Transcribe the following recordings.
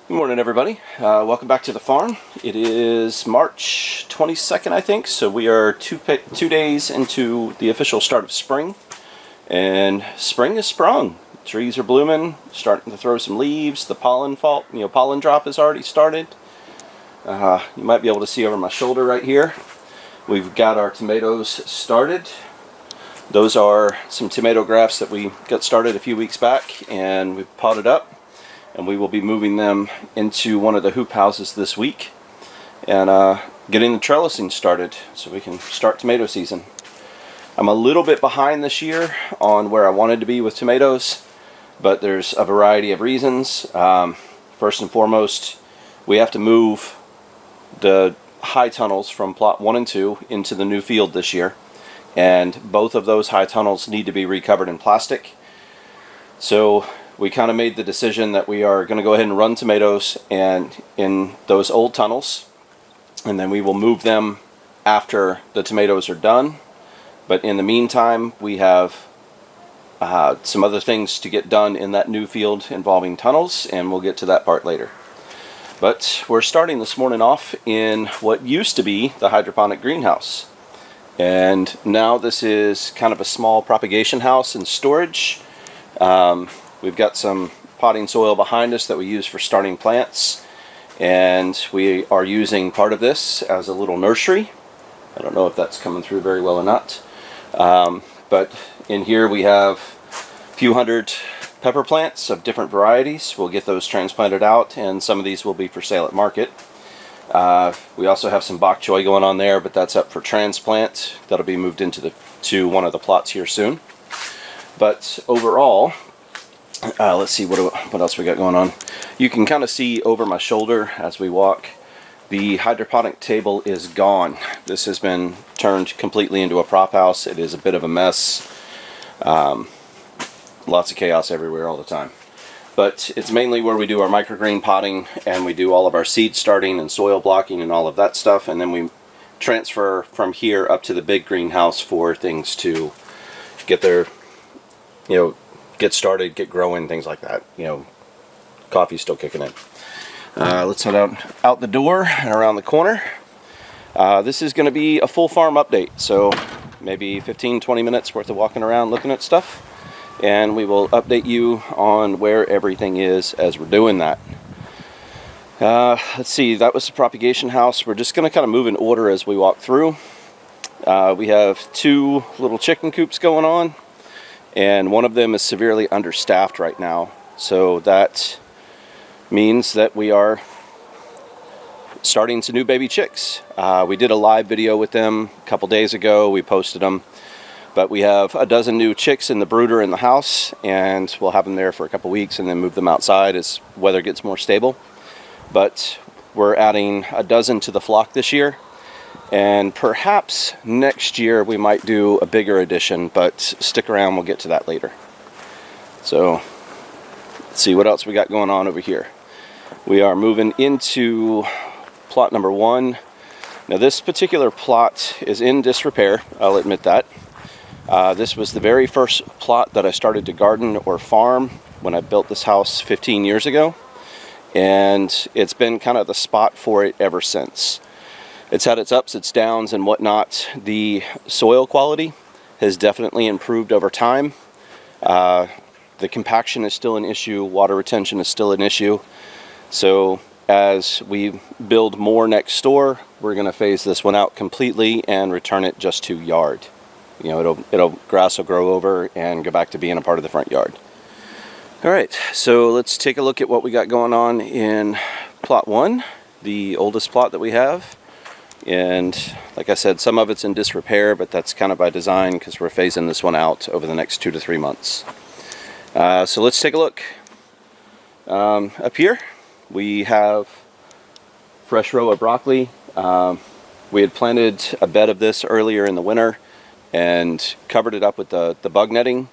Good morning, everybody. Welcome back to the farm. It is March 22nd, I think, so we are two days into the official start of spring, and spring is sprung. Trees are blooming, starting to throw some leaves. The pollen drop has already started. You might be able to see over my shoulder right here. We've got our tomatoes started. Those are some tomato grafts that we got started a few weeks back, and we've potted up. And we will be moving them into one of the hoop houses this week and getting the trellising started so we can start tomato season. I'm a little bit behind this year on where I wanted to be with tomatoes, but there's a variety of reasons. First and foremost, we have to move the high tunnels from plot 1 and 2 into the new field this year, and both of those high tunnels need to be recovered in plastic. So we kind of made the decision that we are going to go ahead and run tomatoes and in those old tunnels, and then we will move them after the tomatoes are done. But in the meantime, we have some other things to get done in that new field involving tunnels, and we'll get to that part later. But we're starting this morning off in what used to be the hydroponic greenhouse, and now this is kind of a small propagation house and storage. We've got some potting soil behind us that we use for starting plants, and we are using part of this as a little nursery. I don't know if that's coming through very well or not, but in here we have a few hundred pepper plants of different varieties. We'll get those transplanted out, and some of these will be for sale at market. We also have some bok choy going on there, but that's up for transplant. That'll be moved into one of the plots here soon. But overall, let's see what else we got going on. You can kind of see over my shoulder as we walk, the hydroponic table is gone. This has been turned completely into a prop house. It is a bit of a mess. Lots of chaos everywhere all the time. But it's mainly where we do our microgreen potting, and we do all of our seed starting and soil blocking and all of that stuff, and then we transfer from here up to the big greenhouse for things to get their, get started, get growing, things like that. Coffee's still kicking in. Let's head out the door and around the corner. This is going to be a full farm update, so maybe 15-20 minutes worth of walking around looking at stuff, and we will update you on where everything is as we're doing that. Let's see, that was the propagation house. We're just going to kind of move in order as we walk through. We have 2 little chicken coops going on, and one of them is severely understaffed right now. So that means that we are starting some new baby chicks. We did a live video with them a couple days ago. We posted them. But we have a dozen new chicks in the brooder in the house, and we'll have them there for a couple weeks and then move them outside as weather gets more stable. But we're adding a dozen to the flock this year. And perhaps next year we might do a bigger addition, but stick around, we'll get to that later. So, let's see what else we got going on over here. We are moving into plot number 1. Now this particular plot is in disrepair, I'll admit that. This was the very first plot that I started to garden or farm when I built this house 15 years ago. And it's been kind of the spot for it ever since. It's had its ups, its downs, and whatnot. The soil quality has definitely improved over time. The compaction is still an issue. Water retention is still an issue. So as we build more next door, we're going to phase this one out completely and return it just to yard. Grass will grow over and go back to being a part of the front yard. All right, so let's take a look at what we got going on in plot 1, the oldest plot that we have. And like I said, some of it's in disrepair, but that's kind of by design because we're phasing this one out over the next 2 to 3 months. So let's take a look. Up here we have fresh row of broccoli. We had planted a bed of this earlier in the winter and covered it up with the bug netting.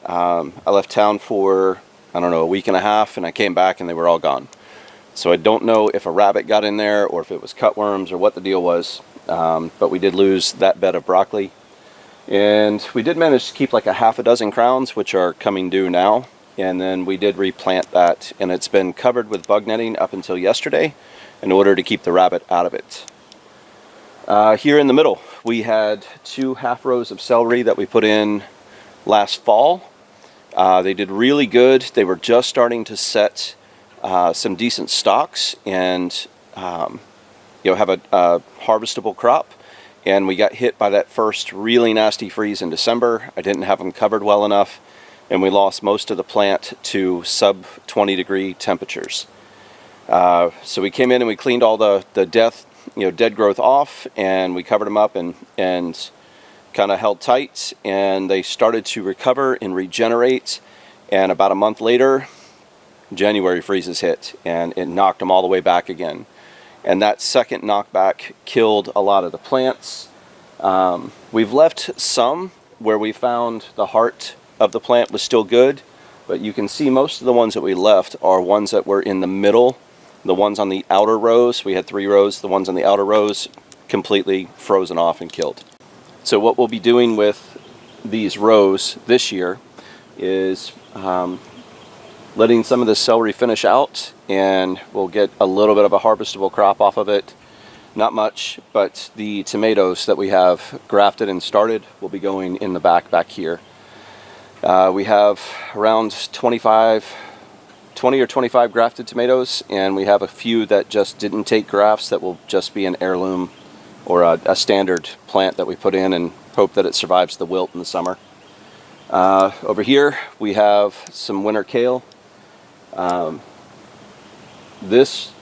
I left town for, a week and a half, and I came back and they were all gone. So I don't know if a rabbit got in there or if it was cutworms or what the deal was, but we did lose that bed of broccoli. And we did manage to keep like a half a dozen crowns, which are coming due now. and then we did replant that, and it's been covered with bug netting up until yesterday in order to keep the rabbit out of it. Here in the middle, we had 2 half rows of celery that we put in last fall. They did really good. They were just starting to set some decent stalks and have a harvestable crop. And we got hit by that first really nasty freeze in December. I didn't have them covered well enough, and we lost most of the plant to sub 20 degree temperatures. So we came in and we cleaned all the dead growth off, and we covered them up and kind of held tight, and they started to recover and regenerate. And about a month later, January freezes hit, and it knocked them all the way back again. And that second knockback killed a lot of the plants. We've left some where we found the heart of the plant was still good, but you can see most of the ones that we left are ones that were in the middle. The ones on the outer rows, we had 3 rows, the ones on the outer rows completely frozen off and killed. So what we'll be doing with these rows this year is letting some of the celery finish out, and we'll get a little bit of a harvestable crop off of it. Not much, but the tomatoes that we have grafted and started will be going in the back here. We have around 20 or 25 grafted tomatoes, and we have a few that just didn't take grafts that will just be an heirloom or a standard plant that we put in and hope that it survives the wilt in the summer. Over here we have some winter kale. This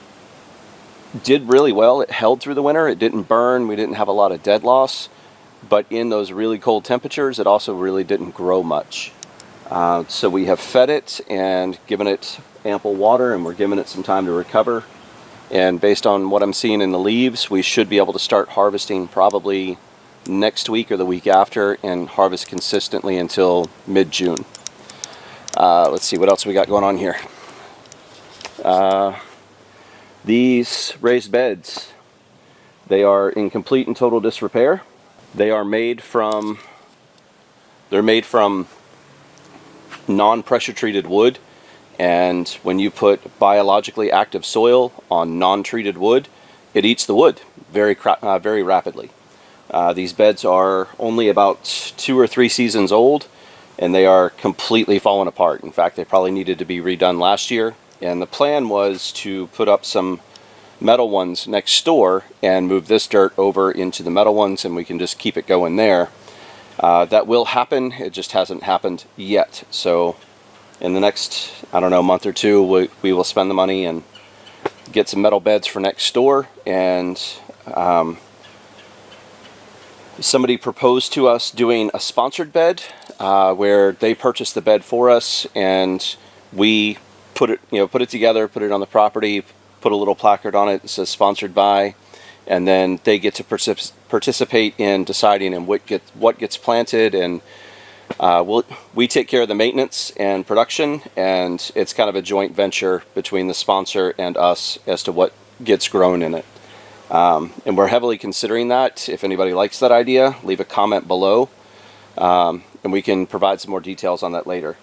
did really well. It held through the winter. It didn't burn. We didn't have a lot of dead loss, but in those really cold temperatures it also really didn't grow much. So we have fed it and given it ample water, and we're giving it some time to recover. And based on what I'm seeing in the leaves, we should be able to start harvesting probably next week or the week after, and harvest consistently until mid-June. Let's see what else we got going on here. These raised beds, they are in complete and total disrepair. They're made from non-pressure treated wood, and when you put biologically active soil on non-treated wood, it eats the wood very rapidly. These beds are only about 2 or 3 seasons old, and they are completely falling apart. In fact, they probably needed to be redone last year, and the plan was to put up some metal ones next door and move this dirt over into the metal ones, and we can just keep it going there. That will happen. It just hasn't happened yet. So in the next, month or 2, we will spend the money and get some metal beds for next door. And somebody proposed to us doing a sponsored bed where they purchased the bed for us, and we put it together, put it on the property, put a little placard on it that says sponsored by, and then they get to participate in deciding in what gets planted, and we take care of the maintenance and production, and it's kind of a joint venture between the sponsor and us as to what gets grown in it. And we're heavily considering that. If anybody likes that idea, leave a comment below, and we can provide some more details on that later.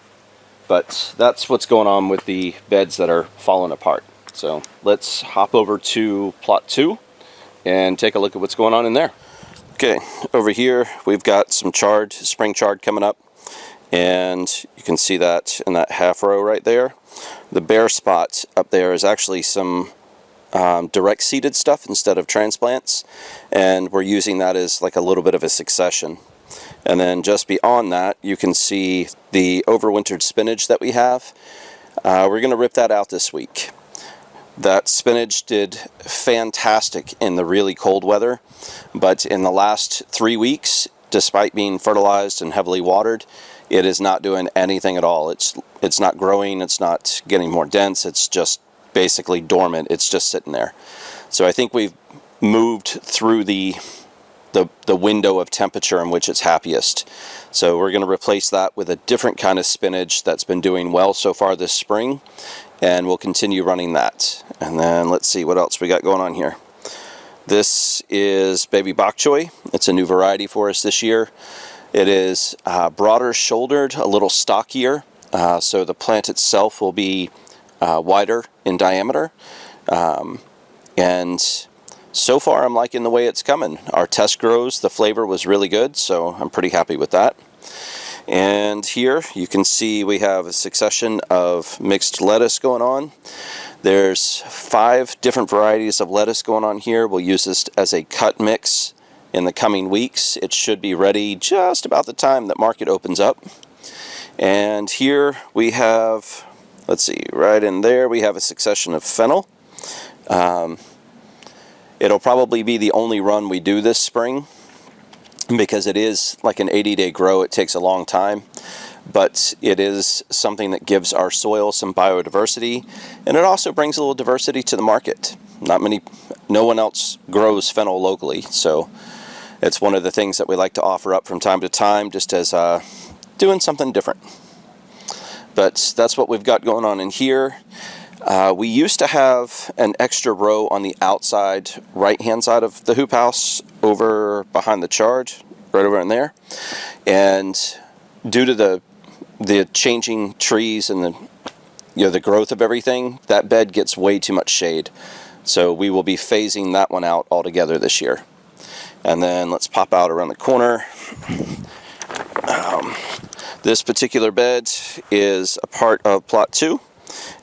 But that's what's going on with the beds that are falling apart. So let's hop over to plot 2 and take a look at what's going on in there. Okay, over here we've got some spring chard coming up, and you can see that in that half row right there. The bare spot up there is actually some direct seeded stuff instead of transplants, and we're using that as like a little bit of a succession. And then just beyond that, you can see the overwintered spinach that we have. We're going to rip that out this week. That spinach did fantastic in the really cold weather, but in the last 3 weeks, despite being fertilized and heavily watered, it is not doing anything at all. It's not growing, it's not getting more dense, it's just basically dormant. It's just sitting there. So I think we've moved through the window of temperature in which it's happiest. So we're going to replace that with a different kind of spinach that's been doing well so far this spring, and we'll continue running that. And then let's see what else we got going on here. This is baby bok choy. It's a new variety for us this year. It is broader shouldered, a little stockier, so the plant itself will be wider in diameter. And so far I'm liking the way it's coming. Our test grows, the flavor was really good, so I'm pretty happy with that. And here you can see we have a succession of mixed lettuce going on. There's 5 different varieties of lettuce going on here. We'll use this as a cut mix in the coming weeks. It should be ready just about the time that market opens up. And here we have, let's see, right in there we have a succession of fennel. It'll probably be the only run we do this spring because it is like an 80-day grow. It takes a long time, but it is something that gives our soil some biodiversity, and it also brings a little diversity to the market. No one else grows fennel locally, so it's one of the things that we like to offer up from time to time, just as doing something different. But that's what we've got going on in here. We used to have an extra row on the outside right-hand side of the hoop house over behind the charge, right over in there. And due to the changing trees and the growth of everything, that bed gets way too much shade. So we will be phasing that one out altogether this year. And then let's pop out around the corner. This particular bed is a part of plot 2.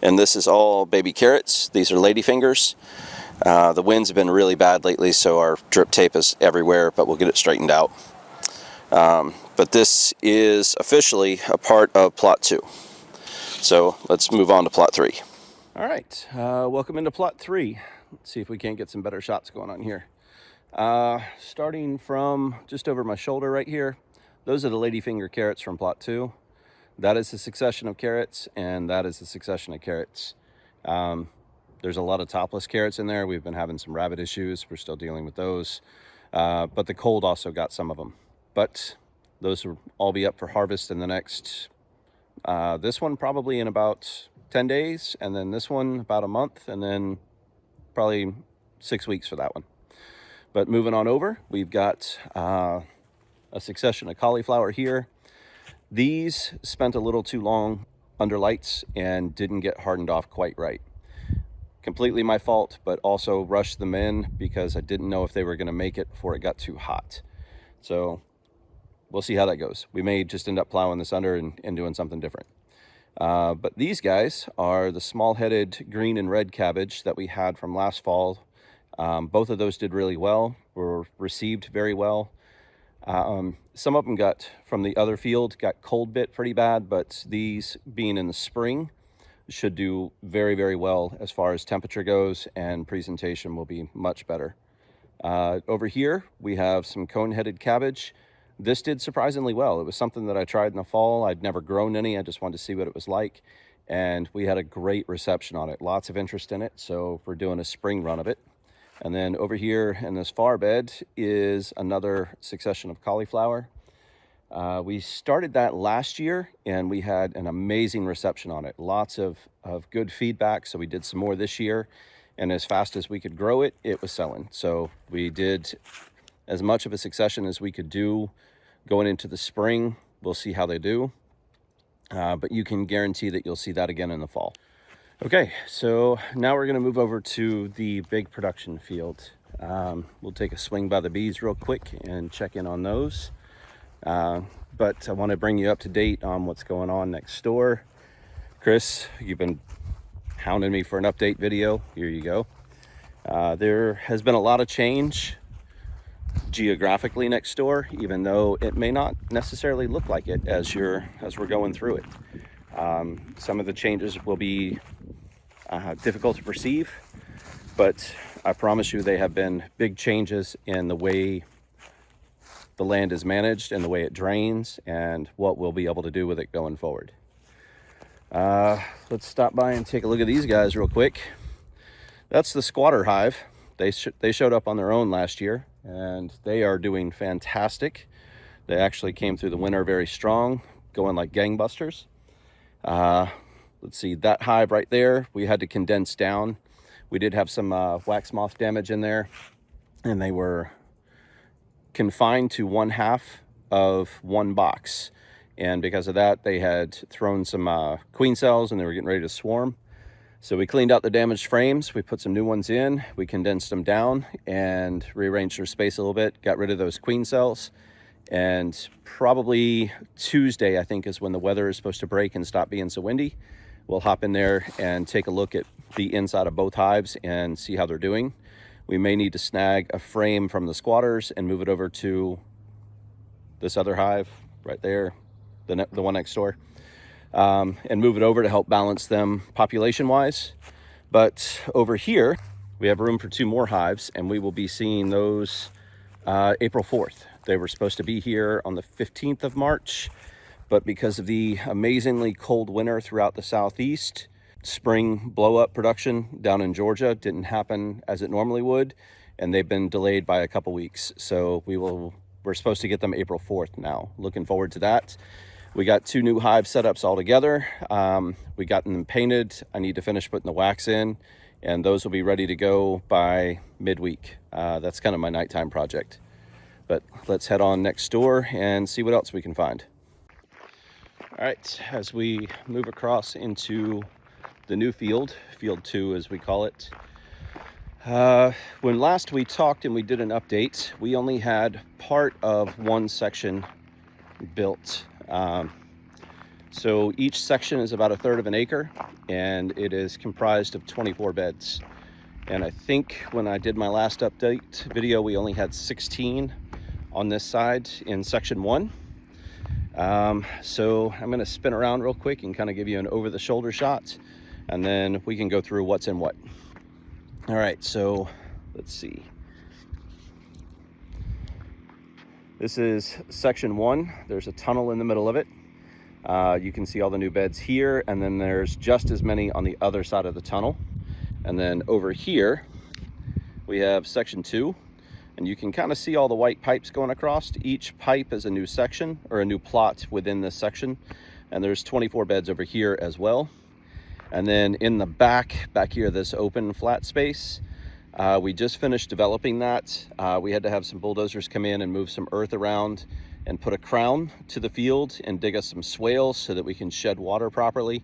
And this is all baby carrots. These are ladyfingers. The winds have been really bad lately, so our drip tape is everywhere, but we'll get it straightened out. But this is officially a part of plot 2. So let's move on to plot 3. All right, welcome into plot 3. Let's see if we can't get some better shots going on here. Starting from just over my shoulder right here, those are the ladyfinger carrots from plot 2. That is a succession of carrots, and that is a succession of carrots. There's a lot of topless carrots in there. We've been having some rabbit issues. We're still dealing with those. But the cold also got some of them. But those will all be up for harvest in the next, this one probably in about 10 days, and then this one about a month, and then probably 6 weeks for that one. But moving on over, we've got a succession of cauliflower here. These spent a little too long under lights and didn't get hardened off quite right. Completely my fault, but also rushed them in because I didn't know if they were going to make it before it got too hot. So we'll see how that goes. We may just end up plowing this under and doing something different. But these guys are the small-headed green and red cabbage that we had from last fall. Both of those did really well, were received very well. Some of them from the other field, got cold bit pretty bad, but these being in the spring should do very, very well as far as temperature goes, and presentation will be much better. Over here, we have some cone-headed cabbage. This did surprisingly well. It was something that I tried in the fall. I'd never grown any. I just wanted to see what it was like, and we had a great reception on it. Lots of interest in it, so we're doing a spring run of it. And then over here in this far bed is another succession of cauliflower. We started that last year, and we had an amazing reception on it. Lots of good feedback, so we did some more this year. And as fast as we could grow it, it was selling. So we did as much of a succession as we could do going into the spring. We'll see how they do. But you can guarantee that you'll see that again in the fall. Okay, so now we're going to move over to the big production field. We'll take a swing by the bees real quick and check in on those. But I want to bring you up to date on what's going on next door. Chris, you've been hounding me for an update video. Here you go. There has been a lot of change geographically next door, even though it may not necessarily look like it as we're going through it. Some of the changes will be difficult to perceive, but I promise you they have been big changes in the way the land is managed and the way it drains and what we'll be able to do with it going forward. Let's stop by and take a look at these guys real quick. That's the squatter hive. They showed up on their own last year, and they are doing fantastic. They actually came through the winter very strong, going like gangbusters. Let's see, that hive right there, we had to condense down. We did have some wax moth damage in there, and they were confined to 1/2 of one box. And because of that, they had thrown some queen cells and they were getting ready to swarm. So we cleaned out the damaged frames, we put some new ones in, we condensed them down and rearranged their space a little bit, got rid of those queen cells. And probably Tuesday, I think, is when the weather is supposed to break and stop being so windy. We'll hop in there and take a look at the inside of both hives and see how they're doing. We may need to snag a frame from the squatters and move it over to this other hive right there, the one next door, and move it over to help balance them population-wise. But over here, we have room for 2 more hives, and we will be seeing those April 4th. They were supposed to be here on the 15th of March, but because of the amazingly cold winter throughout the southeast, spring blow-up production down in Georgia didn't happen as it normally would, and they've been delayed by a couple weeks. So we're supposed to get them April 4th now. Looking forward to that. We got 2 new hive setups all together. We got them painted. I need to finish putting the wax in, and those will be ready to go by midweek. That's kind of my nighttime project. But let's head on next door and see what else we can find. All right, as we move across into the new field 2 as we call it. When last we talked and we did an update, we only had part of one section built. So each section is about 1/3 of an acre, and it is comprised of 24 beds. And I think when I did my last update video, we only had 16 on this side in section 1. So I'm going to spin around real quick and kind of give you an over-the-shoulder shot, and then we can go through what's in what. All right, so let's see. This is section 1. There's a tunnel in the middle of it. You can see all the new beds here, and then there's just as many on the other side of the tunnel. And then over here, we have section 2, and you can kind of see all the white pipes going across. Each pipe is a new section or a new plot within this section. And there's 24 beds over here as well. And then in the back here, this open flat space, we just finished developing that. We had to have some bulldozers come in and move some earth around and put a crown to the field and dig us some swales so that we can shed water properly.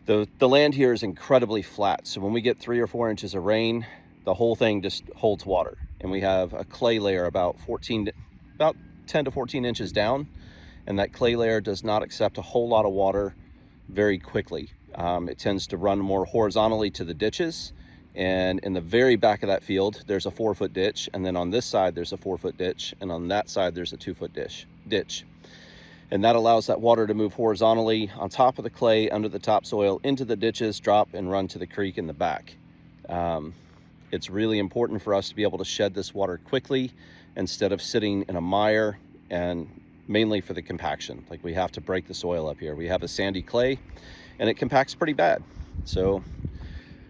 The land here is incredibly flat. So when we get 3 or 4 inches of rain, the whole thing just holds water. And we have a clay layer about 10 to 14 inches down. And that clay layer does not accept a whole lot of water very quickly. It tends to run more horizontally to the ditches. And in the very back of that field, there's a 4-foot ditch. And then on this side, there's a 4-foot ditch. And on that side, there's a 2-foot ditch. And that allows that water to move horizontally on top of the clay, under the topsoil, into the ditches, drop, and run to the creek in the back. It's really important for us to be able to shed this water quickly instead of sitting in a mire, and mainly for the compaction. Like, we have to break the soil up here. We have a sandy clay and it compacts pretty bad. So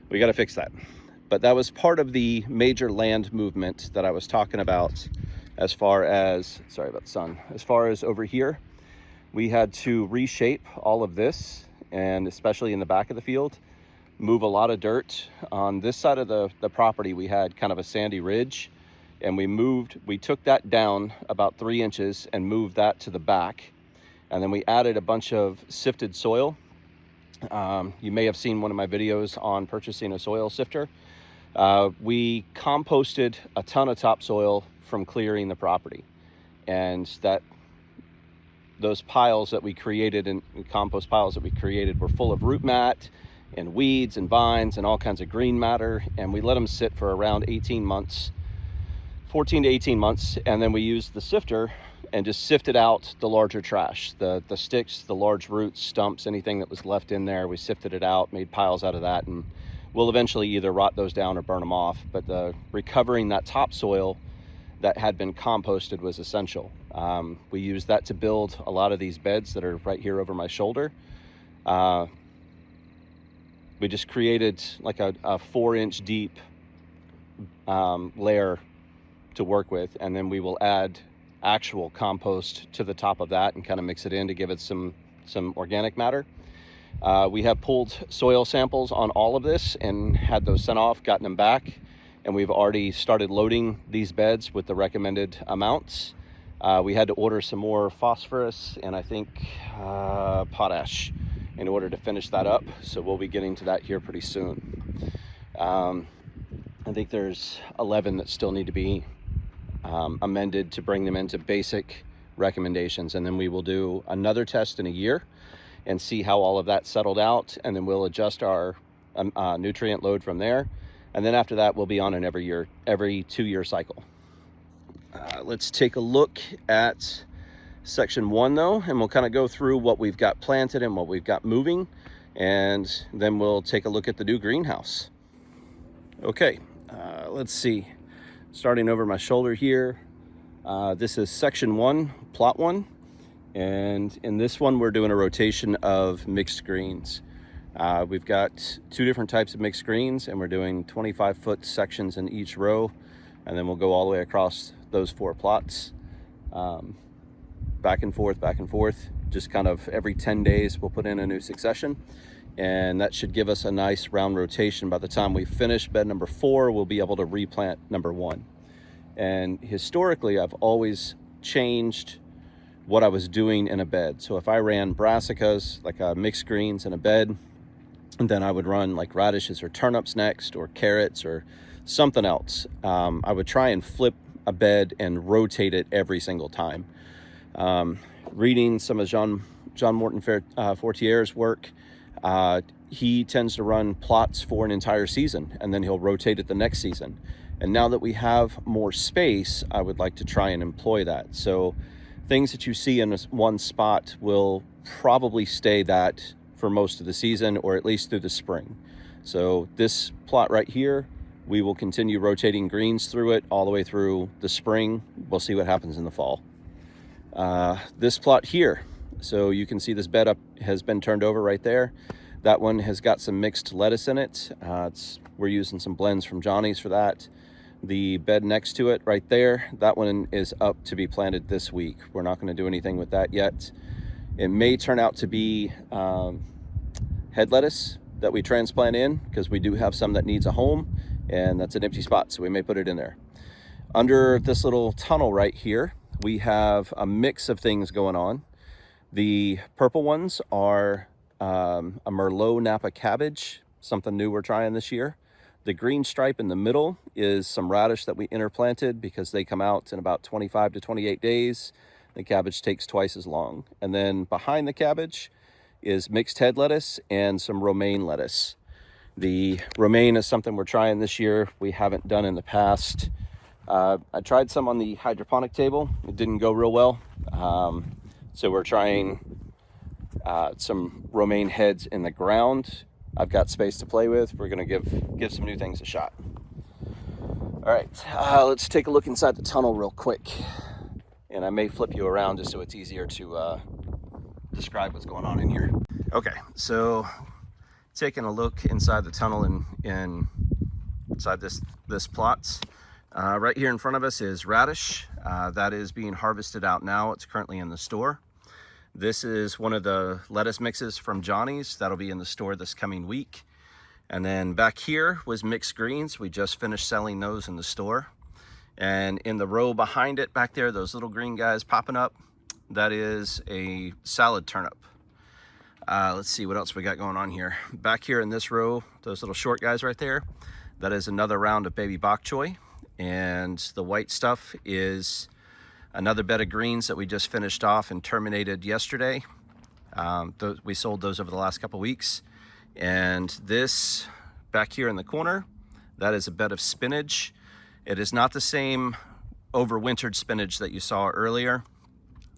we got to fix that. But that was part of the major land movement that I was talking about as far as, sorry about the sun, as far as over here. We had to reshape all of this, and especially in the back of the field, move a lot of dirt. On this side of the property, we had kind of a sandy ridge, and we took that down about 3 inches and moved that to the back. And then we added a bunch of sifted soil. You may have seen one of my videos on purchasing a soil sifter. We composted a ton of topsoil from clearing the property, and those piles that we created, and compost piles that we created, were full of root mat and weeds and vines and all kinds of green matter. And we let them sit for around 18 months, 14 to 18 months. And then we used the sifter and just sifted out the larger trash, the sticks, the large roots, stumps, anything that was left in there. We sifted it out, made piles out of that, and we'll eventually either rot those down or burn them off. But recovering that topsoil that had been composted was essential. We used that to build a lot of these beds that are right here over my shoulder. We just created like a 4-inch deep layer to work with, and then we will add actual compost to the top of that and kind of mix it in to give it some organic matter. We have pulled soil samples on all of this and had those sent off, gotten them back, and we've already started loading these beds with the recommended amounts. We had to order some more phosphorus and I think potash in order to finish that up. So we'll be getting to that here pretty soon. I think there's 11 that still need to be amended to bring them into basic recommendations. And then we will do another test in a year and see how all of that settled out. And then we'll adjust our nutrient load from there. And then after that, we'll be on an every 2-year cycle. Let's take a look at section 1 though, and we'll kind of go through what we've got planted and what we've got moving, and then we'll take a look at the new greenhouse. Okay, let's see. Starting over my shoulder here, this is section 1, plot 1, and in this one we're doing a rotation of mixed greens. We've got 2 different types of mixed greens, and we're doing 25-foot sections in each row, and then we'll go all the way across those 4 plots, back and forth, just kind of every 10 days we'll put in a new succession, and that should give us a nice round rotation. By the time we finish bed number 4, we'll be able to replant number 1. And historically I've always changed what I was doing in a bed. So if I ran brassicas, like mixed greens in a bed, and then I would run like radishes or turnips next, or carrots or something else, I would try and flip a bed and rotate it every single time. Reading some of Jean Morton Fortier's work, he tends to run plots for an entire season, and then he'll rotate it the next season. And now that we have more space, I would like to try and employ that. So things that you see in one spot will probably stay that for most of the season, or at least through the spring. So this plot right here, we will continue rotating greens through it all the way through the spring. We'll see what happens in the fall. This plot here, so you can see this bed up has been turned over right there. That one has got some mixed lettuce in it. We're using some blends from Johnny's for that. The bed next to it right there, that one is up to be planted this week. We're not going to do anything with that yet. It may turn out to be head lettuce that we transplant in, because we do have some that needs a home, and that's an empty spot, so we may put it in there. Under this little tunnel right here, we have a mix of things going on. The purple ones are a Merlot Napa cabbage, something new we're trying this year. The green stripe in the middle is some radish that we interplanted because they come out in about 25 to 28 days. The cabbage takes twice as long. And then behind the cabbage is mixed head lettuce and some romaine lettuce. The romaine is something we're trying this year. We haven't done in the past. I tried some on the hydroponic table. It didn't go real well. So we're trying some romaine heads in the ground. I've got space to play with. We're gonna give some new things a shot. All right, let's take a look inside the tunnel real quick. And I may flip you around just so it's easier to describe what's going on in here. Okay, so taking a look inside the tunnel and inside this plot. Right here in front of us is radish. That is being harvested out now. It's currently in the store. This is one of the lettuce mixes from Johnny's. That'll be in the store this coming week. And then back here was mixed greens. We just finished selling those in the store. And in the row behind it back there, those little green guys popping up, that is a salad turnip. Let's see what else we got going on here. Back here in this row, those little short guys right there, that is another round of baby bok choy. And the white stuff is another bed of greens that we just finished off and terminated yesterday. We sold those over the last couple weeks. And this back here in the corner, that is a bed of spinach. It is not the same overwintered spinach that you saw earlier.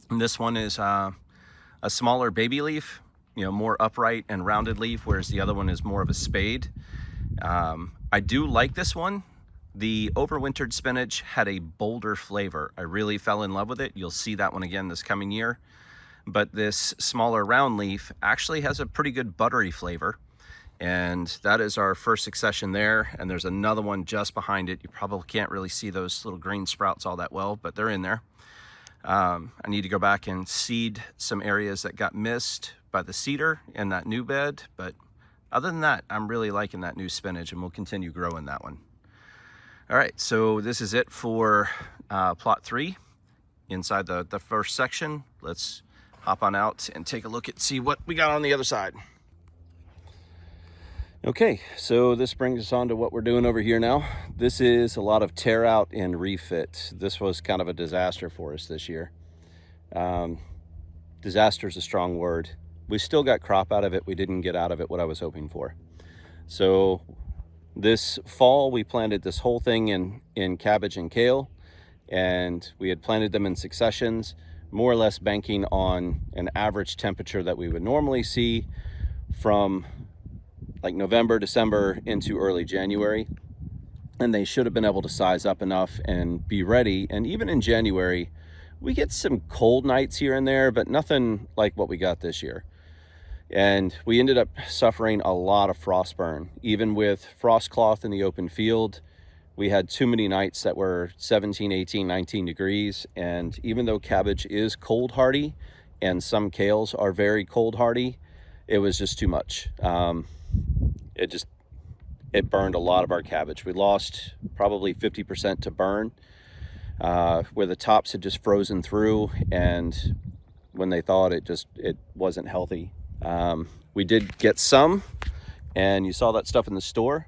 And this one is a smaller baby leaf, more upright and rounded leaf, whereas the other one is more of a spade. I do like this one. The overwintered spinach had a bolder flavor. I really fell in love with it. You'll see that one again this coming year. But this smaller round leaf actually has a pretty good buttery flavor. And that is our first succession there. And there's another one just behind it. You probably can't really see those little green sprouts all that well, but they're in there. I need to go back and seed some areas that got missed by the cedar in that new bed. But other than that, I'm really liking that new spinach, and we'll continue growing that one. All right, so this is it for plot 3. inside the first section. Let's hop on out and take a look at see what we got on the other side. Okay, so this brings us on to what we're doing over here now. This is a lot of tear out and refit. This was kind of a disaster for us this year. Disaster is a strong word. We still got crop out of it. We didn't get out of it what I was hoping for. So this fall we planted this whole thing in cabbage and kale, and we had planted them in successions, more or less banking on an average temperature that we would normally see from like November, December into early January. And they should have been able to size up enough and be ready. And even in January, we get some cold nights here and there, but nothing like what we got this year. And we ended up suffering a lot of frost burn. Even with frost cloth in the open field, we had too many nights that were 17, 18, 19 degrees. And even though cabbage is cold hardy and some kales are very cold hardy, it was just too much. It burned a lot of our cabbage. We lost probably 50% to burn, where the tops had just frozen through, and when they thawed, it wasn't healthy. We did get some, and you saw that stuff in the store.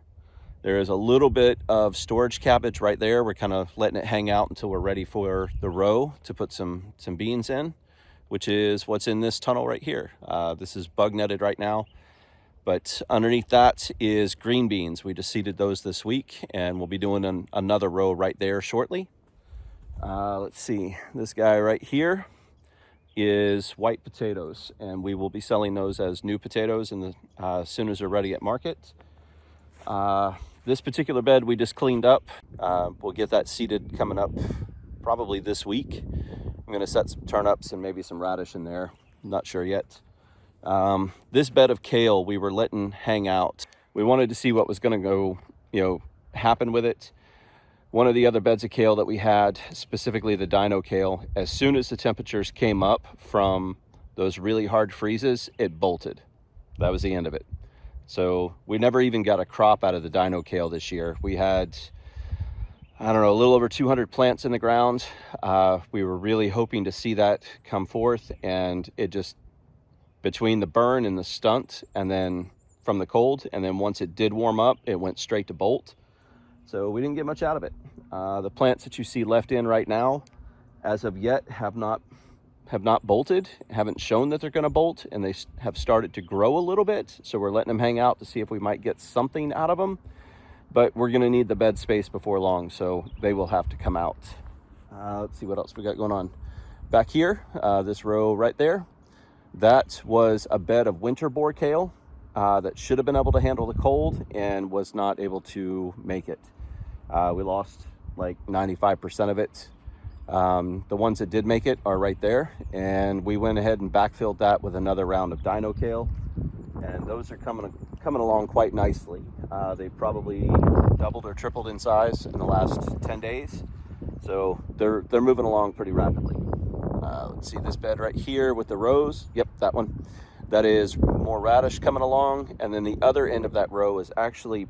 There is a little bit of storage cabbage right there. We're kind of letting it hang out until we're ready for the row to put some beans in, which is what's in this tunnel right here. This is bug netted right now. But underneath that is green beans. We just seeded those this week, and we'll be doing another row right there shortly. Let's see, this guy right here is white potatoes, and we will be selling those as new potatoes as soon as they're ready at market. This particular bed we just cleaned up. We'll get that seeded coming up probably this week. I'm going to set some turnips and maybe some radish in there. I'm not sure yet. This bed of kale we were letting hang out. We wanted to see what was going to go, happen with it. One of the other beds of kale that we had, specifically the dino kale, as soon as the temperatures came up from those really hard freezes, it bolted. That was the end of it. So we never even got a crop out of the dino kale this year. We had, I don't know, a little over 200 plants in the ground. We were really hoping to see that come forth, and it just, between the burn and the stunt, and then from the cold, and then once it did warm up, it went straight to bolt. So we didn't get much out of it. The plants that you see left in right now, as of yet, have not bolted, haven't shown that they're going to bolt, and they have started to grow a little bit. So we're letting them hang out to see if we might get something out of them. But we're going to need the bed space before long, so they will have to come out. Let's see what else we got going on. Back here, this row right there, that was a bed of winter boar kale that should have been able to handle the cold and was not able to make it. We lost like 95% of it. The ones that did make it are right there, and we went ahead and backfilled that with another round of dino kale, and those are coming along quite nicely. They probably doubled or tripled in size in the last 10 days, so they're moving along pretty rapidly. Let's see this bed right here with the rows. Yep, that one. That is more radish coming along, and then the other end of that row is actually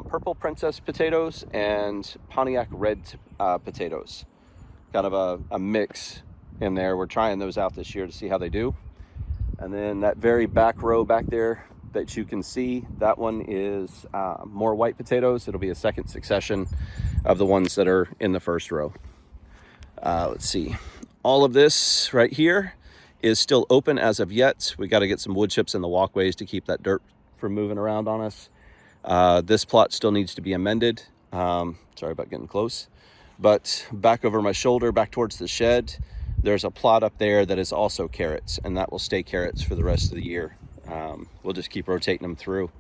purple princess potatoes and Pontiac red potatoes. Kind of a mix in there. We're trying those out this year to see how they do. And then that very back row back there that you can see, that one is more white potatoes. It'll be a second succession of the ones that are in the first row. Let's see. All of this right here is still open as of yet. We got to get some wood chips in the walkways to keep that dirt from moving around on us. This plot still needs to be amended. Sorry about getting close. But back over my shoulder, back towards the shed, there's a plot up there that is also carrots, and that will stay carrots for the rest of the year. We'll just keep rotating them through.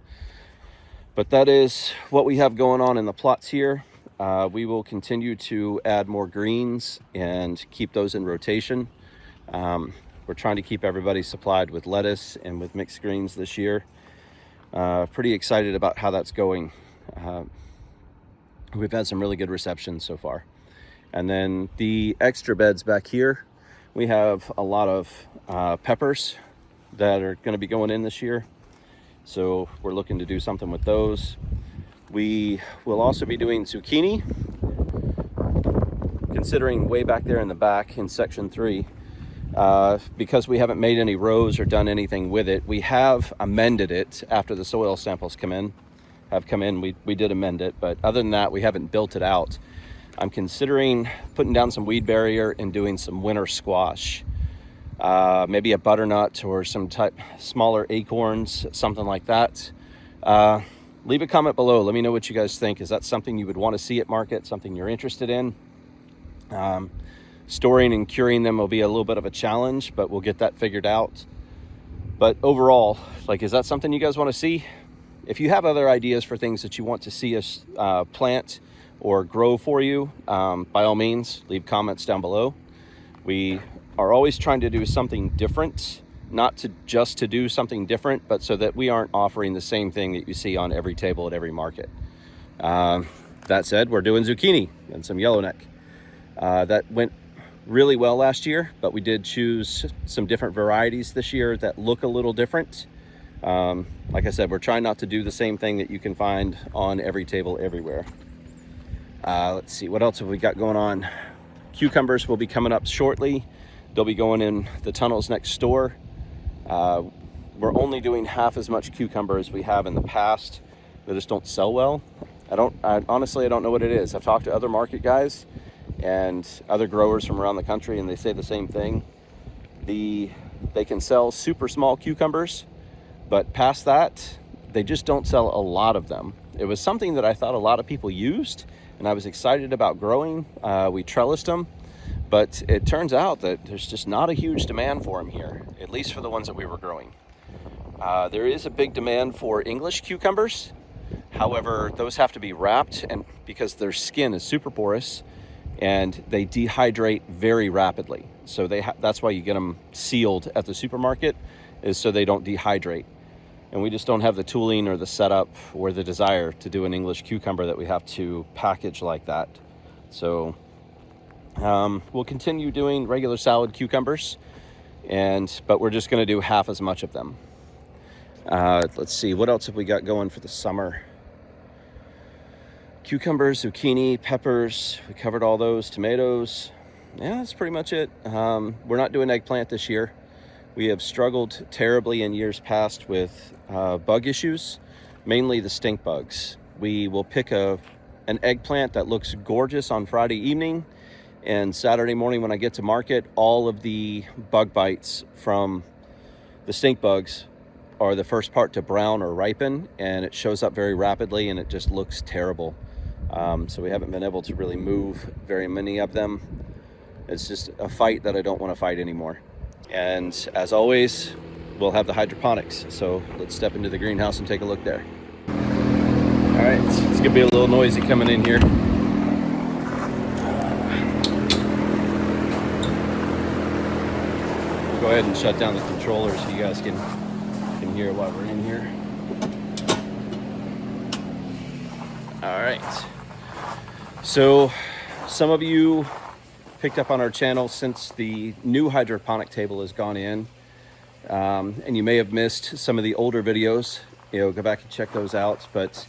But that is what we have going on in the plots here. We will continue to add more greens and keep those in rotation. We're trying to keep everybody supplied with lettuce and with mixed greens this year. Pretty excited about how that's going. We've had some really good reception so far. And then the extra beds back here, we have a lot of peppers that are going to be going in this year. So we're looking to do something with those. We will also be doing zucchini. considering way back there in the back in section 3, because we haven't made any rows or done anything with it, we have amended it after the soil samples have come in. We did amend it, but other than that, we haven't built it out. I'm considering putting down some weed barrier and doing some winter squash. Maybe a butternut or some type smaller acorns, something like that. Leave a comment below. Let me know what you guys think. Is that something you would want to see at market, something you're interested in? Storing and curing them will be a little bit of a challenge, but we'll get that figured out. But overall, like, is that something you guys want to see? If you have other ideas for things that you want to see us plant or grow for you, by all means, leave comments down below. We are always trying to do something different, not to do something different, but so that we aren't offering the same thing that you see on every table at every market. That said, we're doing zucchini and some yellowneck. That went really well last year, but we did choose some different varieties this year that look a little different. Like I said, we're trying not to do the same thing that you can find on every table everywhere. Let's see, what else have we got going on? Cucumbers will be coming up shortly. They'll be going in the tunnels next door. We're only doing half as much cucumber as we have in the past. They just don't sell well. Honestly, I don't know what it is. I've talked to other market guys and other growers from around the country, and they say the same thing. They can sell super small cucumbers, but past that, they just don't sell a lot of them. It was something that I thought a lot of people used, and I was excited about growing. We trellised them, but it turns out that there's just not a huge demand for them here, at least for the ones that we were growing. There is a big demand for English cucumbers. However, those have to be wrapped, and because their skin is super porous and they dehydrate very rapidly. So that's why you get them sealed at the supermarket, is so they don't dehydrate. And we just don't have the tooling or the setup or the desire to do an English cucumber that we have to package like that. So we'll continue doing regular salad cucumbers, but we're just going to do half as much of them. Let's see, what else have we got going for the summer? Cucumbers, zucchini, peppers, we covered all those. Tomatoes, yeah, that's pretty much it. We're not doing eggplant this year. We have struggled terribly in years past with bug issues, mainly the stink bugs. We will pick an eggplant that looks gorgeous on Friday evening, and Saturday morning when I get to market, all of the bug bites from the stink bugs are the first part to brown or ripen, and it shows up very rapidly and it just looks terrible. So we haven't been able to really move very many of them. It's just a fight that I don't want to fight anymore. And as always, we'll have the hydroponics. So let's step into the greenhouse and take a look there. All right, it's gonna be a little noisy coming in here. Go ahead and shut down the controller so you guys can hear while we're in here. All right. So some of you picked up on our channel since the new hydroponic table has gone in, and you may have missed some of the older videos. Go back and check those out. But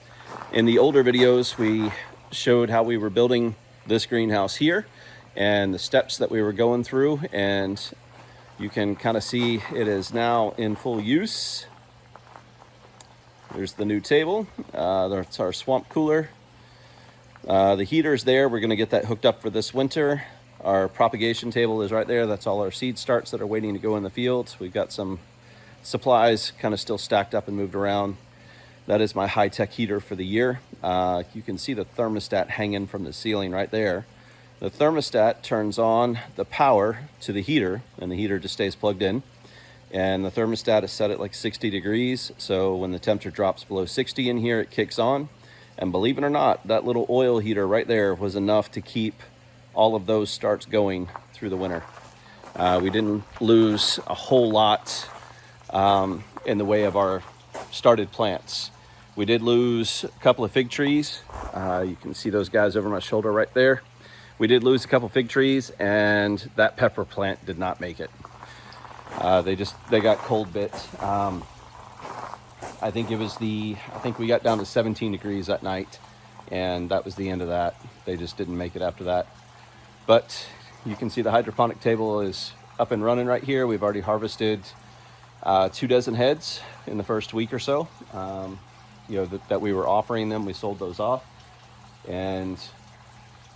in the older videos, we showed how we were building this greenhouse here and the steps that we were going through, and you can kind of see it is now in full use. There's the new table. That's our swamp cooler. The heater's there. We're going to get that hooked up for this winter. Our propagation table is right there. That's all our seed starts that are waiting to go in the field. We've got some supplies kind of still stacked up and moved around. That is my high-tech heater for the year. You can see the thermostat hanging from the ceiling right there. The thermostat turns on the power to the heater, and the heater just stays plugged in. And the thermostat is set at like 60 degrees. So when the temperature drops below 60 in here, it kicks on. And believe it or not, that little oil heater right there was enough to keep all of those starts going through the winter. We didn't lose a whole lot in the way of our started plants. We did lose a couple of fig trees. You can see those guys over my shoulder right there. We did lose a couple fig trees, and that pepper plant did not make it. They got cold bit. I think we got down to 17 degrees that night, and that was the end of that. They just didn't make it after that. But you can see the hydroponic table is up and running right here. We've already harvested 2 dozen heads in the first week or so. That we were offering them, we sold those off. And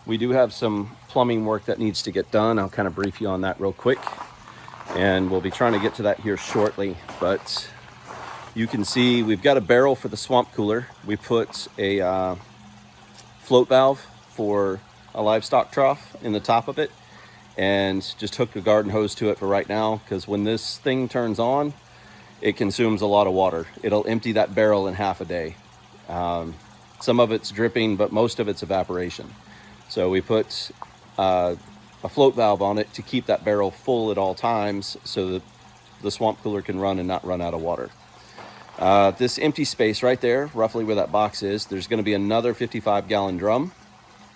we do have some plumbing work that needs to get done. I'll kind of brief you on that real quick. And we'll be trying to get to that here shortly. But you can see we've got a barrel for the swamp cooler. We put a float valve for a livestock trough in the top of it, and just hooked a garden hose to it for right now, because when this thing turns on, it consumes a lot of water. It'll empty that barrel in half a day. Some of it's dripping, but most of it's evaporation. So we put a float valve on it to keep that barrel full at all times, so that the swamp cooler can run and not run out of water. This empty space right there, roughly where that box is, there's going to be another 55-gallon drum,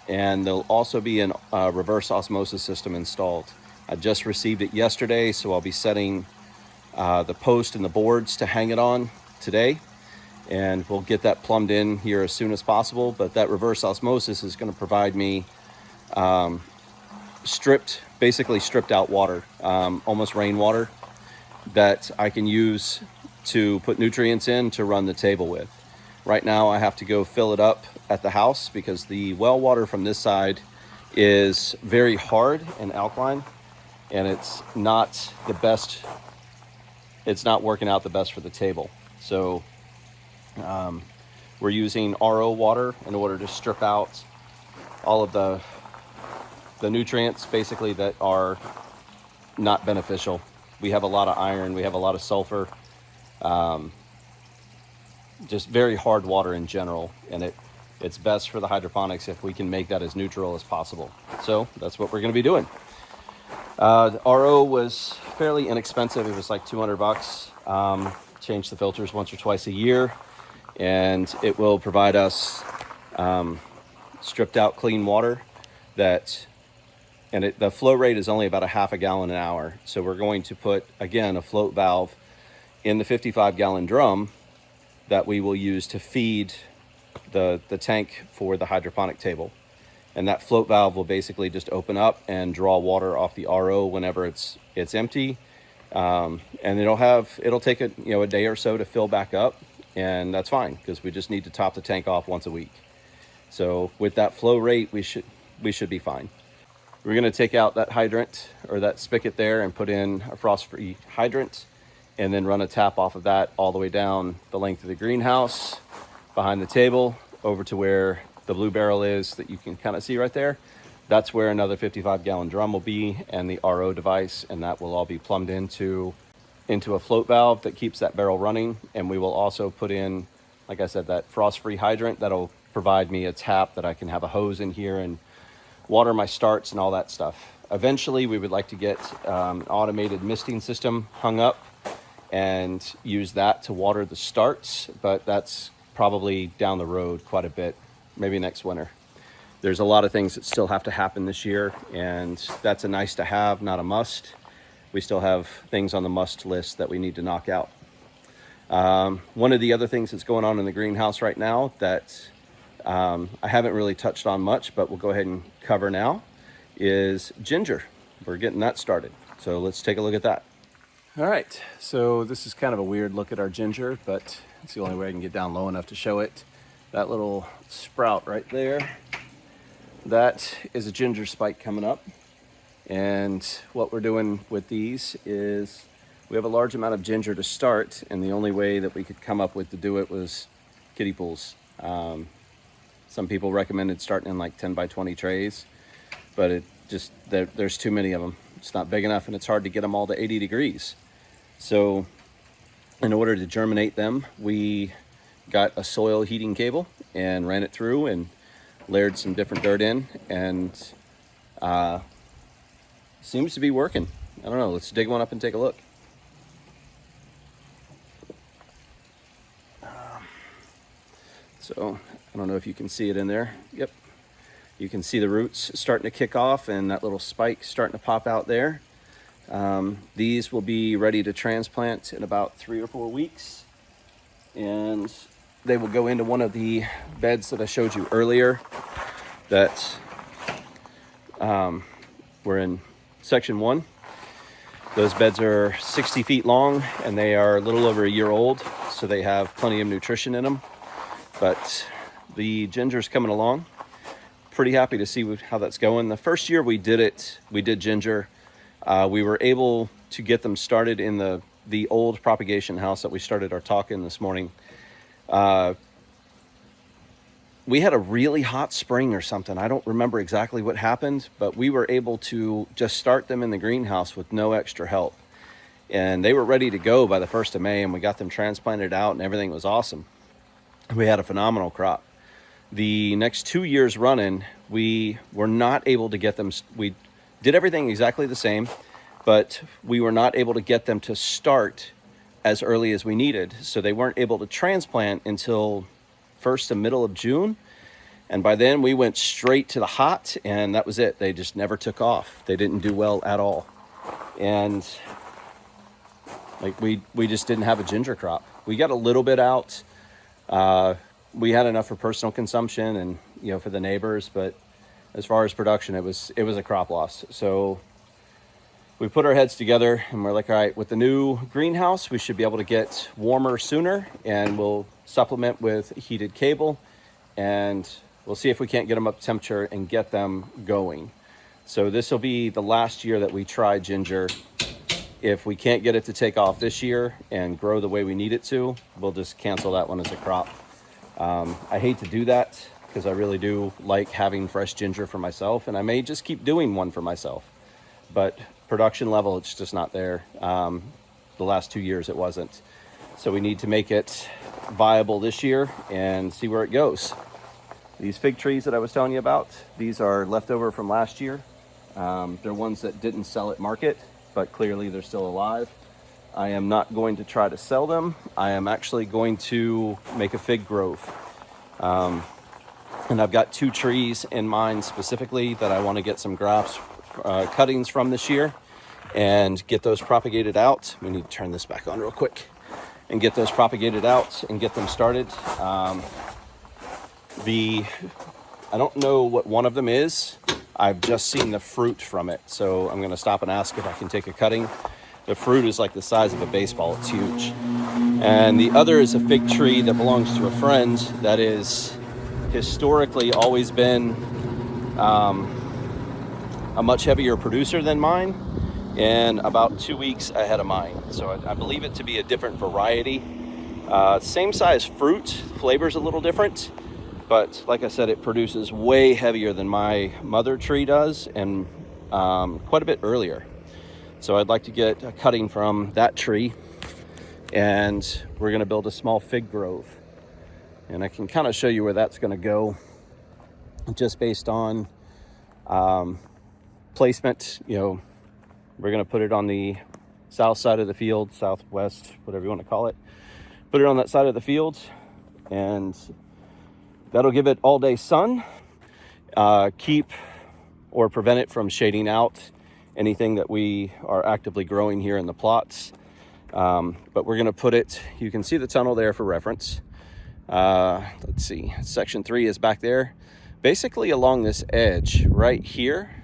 and there'll also be a reverse osmosis system installed. I just received it yesterday, so I'll be setting the post and the boards to hang it on today, and we'll get that plumbed in here as soon as possible. But that reverse osmosis is going to provide me basically stripped out water, almost rainwater, that I can use to put nutrients in to run the table with. Right now I have to go fill it up at the house because the well water from this side is very hard and alkaline, and it's not the best. It's not working out the best for the table. So we're using RO water in order to strip out all of the nutrients basically that are not beneficial. We have a lot of iron, we have a lot of sulfur, just very hard water in general, and it's best for the hydroponics if we can make that as neutral as possible. So that's what we're going to be doing. The RO was fairly inexpensive. It was like $200. Change the filters once or twice a year, and it will provide us stripped out clean water the flow rate is only about a half a gallon an hour. So we're going to put, again, a float valve in the 55-gallon drum that we will use to feed the tank for the hydroponic table. And that float valve will basically just open up and draw water off the RO whenever it's empty. And it'll take a day or so to fill back up, and that's fine because we just need to top the tank off once a week. So with that flow rate, we should be fine. We're going to take out that hydrant or that spigot there and put in a frost-free hydrant, and then run a tap off of that all the way down the length of the greenhouse, behind the table, over to where the blue barrel is that you can kind of see right there. That's where another 55-gallon drum will be, and the RO device, and that will all be plumbed into a float valve that keeps that barrel running. And we will also put in, like I said, that frost-free hydrant that'll provide me a tap that I can have a hose in here and water my starts and all that stuff. Eventually, we would like to get an automated misting system hung up and use that to water the starts, but that's probably down the road quite a bit, maybe next winter. There's a lot of things that still have to happen this year, and that's a nice to have, not a must. We still have things on the must list that we need to knock out. One of the other things that's going on in the greenhouse right now that I haven't really touched on much, but we'll go ahead and cover now, is ginger. We're getting that started. So let's take a look at that. All right, so this is kind of a weird look at our ginger, but it's the only way I can get down low enough to show it. That little sprout right there, that is a ginger spike coming up. And what we're doing with these is we have a large amount of ginger to start, and the only way that we could come up with to do it was kiddie pools. Some people recommended starting in like 10 by 20 trays, but there's too many of them. It's not big enough, and it's hard to get them all to 80 degrees. So in order to germinate them, we got a soil heating cable and ran it through and layered some different dirt in, and seems to be working. I don't know, let's dig one up and take a look. So I don't know if you can see it in there. Yep. You can see the roots starting to kick off and that little spike starting to pop out there. These will be ready to transplant in about 3 or 4 weeks. And they will go into one of the beds that I showed you earlier that We're in section 1. Those beds are 60 feet long and they are a little over a year old, so they have plenty of nutrition in them. But the ginger's coming along. Pretty happy to see how that's going. The first year we did ginger. We were able to get them started in the old propagation house that we started our talk in this morning. We had a really hot spring or something. I don't remember exactly what happened, but we were able to just start them in the greenhouse with no extra help. And they were ready to go by the 1st of May, and we got them transplanted out and everything was awesome. We had a phenomenal crop. The next 2 years running, we were not able to get them. We did everything exactly the same, but we were not able to get them to start as early as we needed. So they weren't able to transplant until first to middle of June. And by then we went straight to the hot, and that was it. They just never took off. They didn't do well at all. And like we just didn't have a ginger crop. We got a little bit out. We had enough for personal consumption and, for the neighbors, but as far as production, it was a crop loss. So we put our heads together and we're like, all right, with the new greenhouse, we should be able to get warmer sooner, and we'll supplement with heated cable, and we'll see if we can't get them up to temperature and get them going. So this will be the last year that we try ginger. If we can't get it to take off this year and grow the way we need it to, we'll just cancel that one as a crop. I hate to do that because I really do like having fresh ginger for myself, and I may just keep doing one for myself. But production level, it's just not there. The last 2 years it wasn't. So we need to make it viable this year and see where it goes. These fig trees that I was telling you about, these are leftover from last year. They're ones that didn't sell at market, but clearly they're still alive. I am not going to try to sell them. I am actually going to make a fig grove. And I've got 2 trees in mind specifically that I want to get some grafts, cuttings from this year, and get those propagated out. We need to turn this back on real quick and get those propagated out and get them started. I don't know what one of them is. I've just seen the fruit from it, so I'm going to stop and ask if I can take a cutting. The fruit is like the size of a baseball. It's huge. And the other is a fig tree that belongs to a friend that is historically always been a much heavier producer than mine, and about 2 weeks ahead of mine. So I believe it to be a different variety. Same size fruit, flavor's a little different, but like I said, it produces way heavier than my mother tree does, and quite a bit earlier. So I'd like to get a cutting from that tree, and we're going to build a small fig grove. And I can kind of show you where that's going to go just based on placement. We're going to put it on the south side of the field, southwest, whatever you want to call it. Put it on that side of the field, and that'll give it all day sun, keep or prevent it from shading out anything that we are actively growing here in the plots. But we're going to put it, you can see the tunnel there for reference. Let's see, section 3 is back there. Basically along this edge right here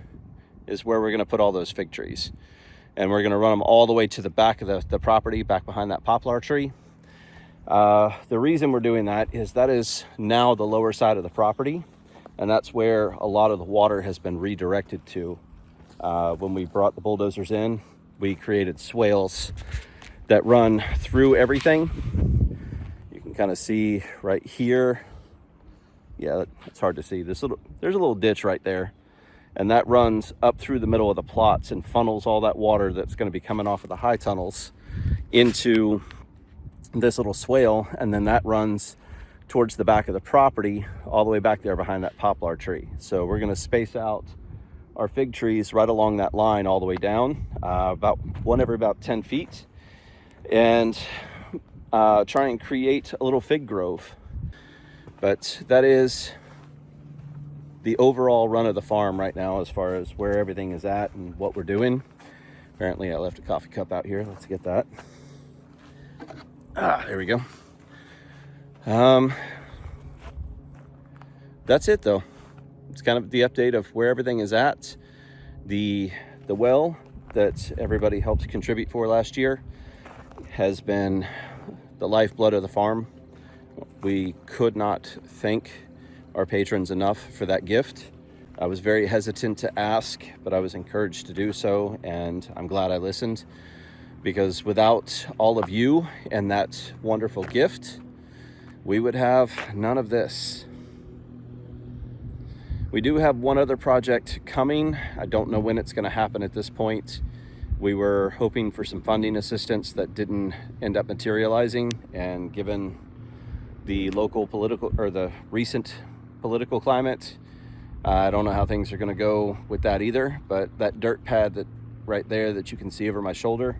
is where we're going to put all those fig trees. And we're going to run them all the way to the back of the property, back behind that poplar tree. The reason we're doing that is now the lower side of the property, and that's where a lot of the water has been redirected to. When we brought the bulldozers in, we created swales that run through everything. You can kind of see right here. Yeah, it's hard to see. There's a little ditch right there, and that runs up through the middle of the plots and funnels all that water that's going to be coming off of the high tunnels into this little swale, and then that runs towards the back of the property all the way back there behind that poplar tree. So we're going to space out our fig trees right along that line all the way down, about one every about 10 feet, and try and create a little fig grove. But that is the overall run of the farm right now as far as where everything is at and what we're doing. Apparently I left a coffee cup out here. Let's get that. There we go. That's it though. It's kind of the update of where everything is at. The well that everybody helped contribute for last year has been the lifeblood of the farm. We could not thank our patrons enough for that gift. I was very hesitant to ask, but I was encouraged to do so, and I'm glad I listened, because without all of you and that wonderful gift, we would have none of this. We do have one other project coming. I don't know when it's going to happen at this point. We were hoping for some funding assistance that didn't end up materializing, and given the local political, or the recent political climate, I don't know how things are going to go with that either. But that dirt pad that right there that you can see over my shoulder,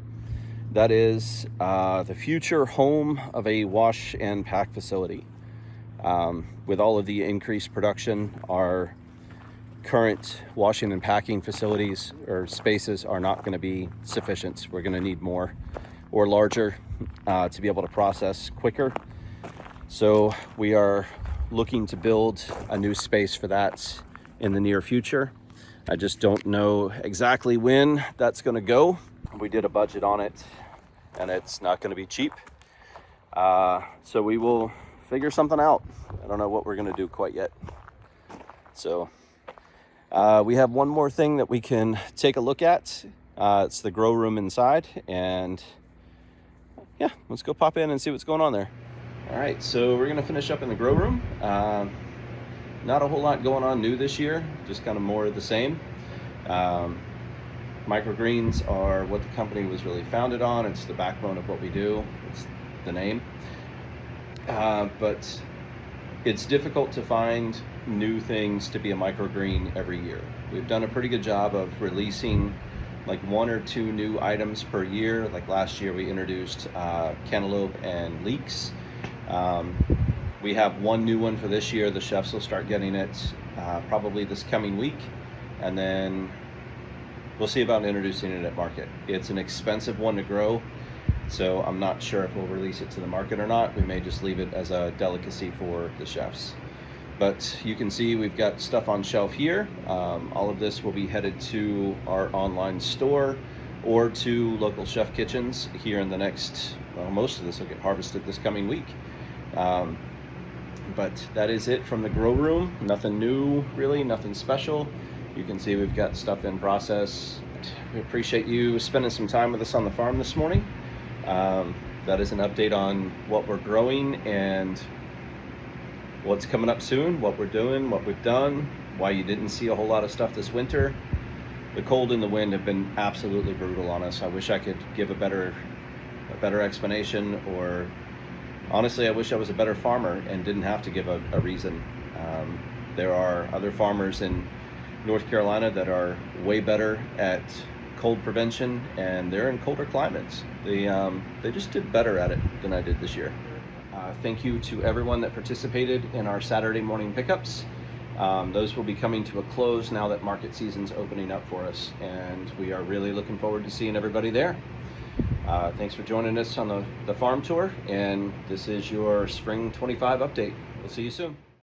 that is the future home of a wash and pack facility. With all of the increased production, our current washing and packing facilities or spaces are not going to be sufficient. We're going to need more or larger to be able to process quicker. So we are looking to build a new space for that in the near future. I just don't know exactly when that's going to go. We did a budget on it, and it's not going to be cheap. So we will figure something out. I don't know what we're going to do quite yet. So we have one more thing that we can take a look at. It's the grow room inside, and yeah, let's go pop in and see what's going on there. All right, so we're going to finish up in the grow room. Not a whole lot going on new this year, just kind of more of the same. Microgreens are what the company was really founded on. It's the backbone of what we do. It's the name. But it's difficult to find new things to be a microgreen every year. We've done a pretty good job of releasing like 1 or 2 new items per year. Like last year we introduced cantaloupe and leeks. We have one new one for this year. The chefs will start getting it probably this coming week, and then we'll see about introducing it at market. It's an expensive one to grow, so I'm not sure if we'll release it to the market or not. We may just leave it as a delicacy for the chefs. But you can see we've got stuff on shelf here. All of this will be headed to our online store or to local chef kitchens here in the next, well, most of this will get harvested this coming week. But that is it from the grow room. Nothing new, really, nothing special. You can see we've got stuff in process. We appreciate you spending some time with us on the farm this morning. That is an update on what we're growing and what's coming up soon, what we're doing, what we've done, why you didn't see a whole lot of stuff this winter. The cold and the wind have been absolutely brutal on us. I wish I could give a better explanation, or honestly, I wish I was a better farmer and didn't have to give a reason. There are other farmers in North Carolina that are way better at cold prevention, and they're in colder climates. They just did better at it than I did this year. Thank you to everyone that participated in our Saturday morning pickups. Those will be coming to a close now that market season's opening up for us, and we are really looking forward to seeing everybody there. Thanks for joining us on the farm tour, and this is your Spring 25 update. We'll see you soon.